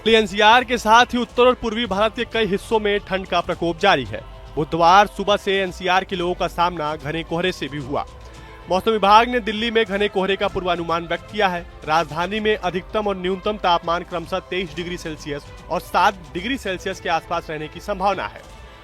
NCR के साथ ही उत्तर और पूर्वी भारत के कई हिस्सों में ठंड का प्रकोप जारी है। बुधवार सुबह से एनसीआर के लोगों का सामना घने कोहरे से भी हुआ। मौसम विभाग ने दिल्ली में घने कोहरे का पूर्वानुमान व्यक्त किया है। राजधानी में अधिकतम और न्यूनतम तापमान क्रमशः 23 डिग्री सेल्सियस और 7 डिग्री सेल्सियस के आसपास रहने की संभावना है।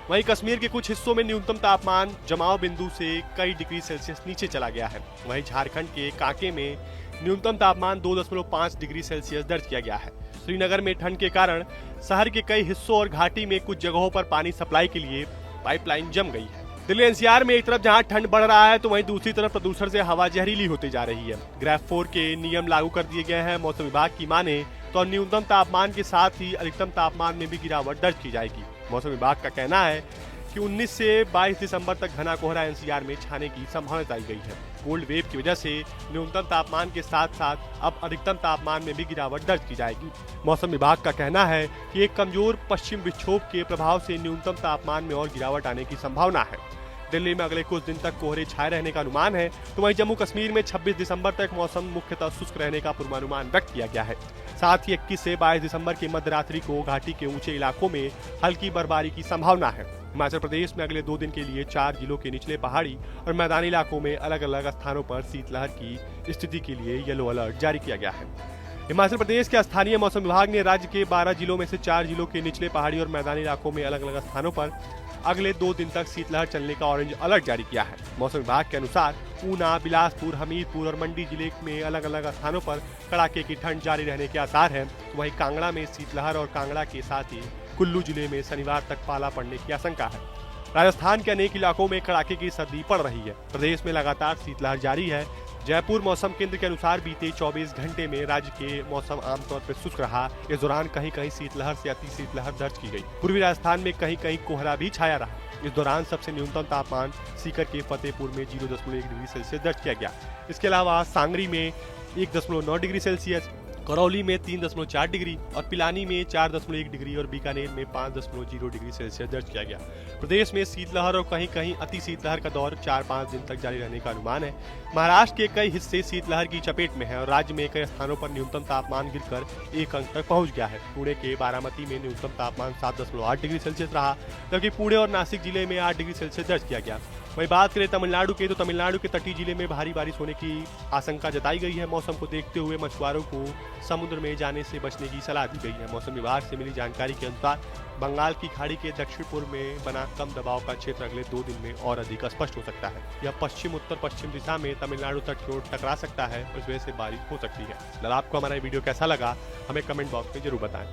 वहीं कश्मीर के कुछ हिस्सों में न्यूनतम तापमान जमाव बिंदु से कई डिग्री सेल्सियस नीचे चला गया है। वहीं झारखंड के कांके में न्यूनतम तापमान 2.5 डिग्री सेल्सियस दर्ज किया गया है। श्रीनगर में ठंड के कारण शहर के कई हिस्सों और घाटी में कुछ जगहों पर पानी सप्लाई के लिए पाइपलाइन जम गई है। दिल्ली एनसीआर में एक तरफ जहां ठंड बढ़ रहा है तो वहीं दूसरी तरफ प्रदूषण से हवा जहरीली होती जा रही है। ग्रेफ 4 के नियम लागू कर दिए गए हैं। मौसम विभाग की माने तो न्यूनतम तापमान के साथ ही अधिकतम तापमान में भी गिरावट दर्ज की जाएगी। मौसम विभाग का कहना है कि 19 से 22 दिसंबर तक घना कोहरा एनसीआर में छाने की संभावना जताई गई है। कोल्ड वेव की वजह से न्यूनतम तापमान के साथ साथ अब अधिकतम तापमान में भी गिरावट दर्ज की जाएगी। मौसम विभाग का कहना है कि एक कमजोर पश्चिम विक्षोभ के प्रभाव से न्यूनतम तापमान में और गिरावट आने की संभावना है। दिल्ली में अगले कुछ दिन तक कोहरे छाए रहने का अनुमान है, तो वहीं जम्मू कश्मीर में 26 दिसंबर तक मौसम मुख्यतः शुष्क रहने का पूर्वानुमान व्यक्त किया गया है। साथ ही 21 से 22 दिसंबर की मध्यरात्रि को घाटी के ऊंचे इलाकों में हल्की बर्फबारी की संभावना है। हिमाचल प्रदेश में अगले 2 दिन के लिए 4 जिलों के निचले पहाड़ी और मैदानी इलाकों में अलग अलग स्थानों पर शीतलहर की स्थिति के लिए येलो अलर्ट जारी किया गया है। हिमाचल प्रदेश के स्थानीय मौसम विभाग ने राज्य के 12 जिलों में से 4 जिलों के निचले पहाड़ी और मैदानी इलाकों में अलग अलग स्थानों पर अगले 2 दिन तक शीतलहर चलने का ऑरेंज अलर्ट जारी किया है। मौसम विभाग के अनुसार ऊना, बिलासपुर, हमीरपुर और मंडी जिले में अलग अलग स्थानों पर कड़ाके की ठंड जारी रहने के आसार हैं। वहीं कांगड़ा में शीतलहर और कांगड़ा के साथ ही कुल्लू जिले में शनिवार तक पाला पड़ने की आशंका है। राजस्थान के अनेक इलाकों में कड़ाके की सर्दी पड़ रही है। प्रदेश में लगातार शीतलहर जारी है। जयपुर मौसम केंद्र के अनुसार बीते 24 घंटे में राज्य के मौसम आमतौर पर शुष्क रहा। इस दौरान कहीं कहीं शीतलहर से अति शीतलहर दर्ज की गई। पूर्वी राजस्थान में कहीं कहीं कोहरा भी छाया रहा। इस दौरान सबसे न्यूनतम तापमान सीकर के फतेहपुर में 0.1 डिग्री सेल्सियस दर्ज किया गया। इसके अलावा सांगरी में 1.9 डिग्री सेल्सियस, करौली में 3.4 डिग्री और पिलानी में 4.1 डिग्री और बीकानेर में 5.0 डिग्री सेल्सियस दर्ज किया गया। प्रदेश में शीतलहर और कहीं कहीं अति शीतलहर का दौर 4-5 दिन तक जारी रहने का अनुमान है। महाराष्ट्र के कई हिस्से शीतलहर की चपेट में है और राज्य में कई स्थानों पर न्यूनतम तापमान गिरकर 1 अंक तक पहुंच गया है। पुणे के बारामती में न्यूनतम तापमान 7.8 डिग्री सेल्सियस रहा, जबकि पुणे और नासिक जिले में 8 डिग्री सेल्सियस दर्ज किया गया। वही बात करें तमिलनाडु के, तो तमिलनाडु के तटीय जिले में भारी बारिश होने की आशंका जताई गई है। मौसम को देखते हुए मछुआरों को समुद्र में जाने से बचने की सलाह दी गई है। मौसम विभाग से मिली जानकारी के अनुसार बंगाल की खाड़ी के दक्षिण पूर्व में बना कम दबाव का क्षेत्र अगले 2 दिन में और अधिक स्पष्ट हो सकता है। यह पश्चिम उत्तर पश्चिम दिशा में तमिलनाडु तट की ओर टकरा सकता है और इस वजह से बारिश हो सकती है। आपको हमारा वीडियो कैसा लगा हमें कमेंट बॉक्स में जरूर बताएं।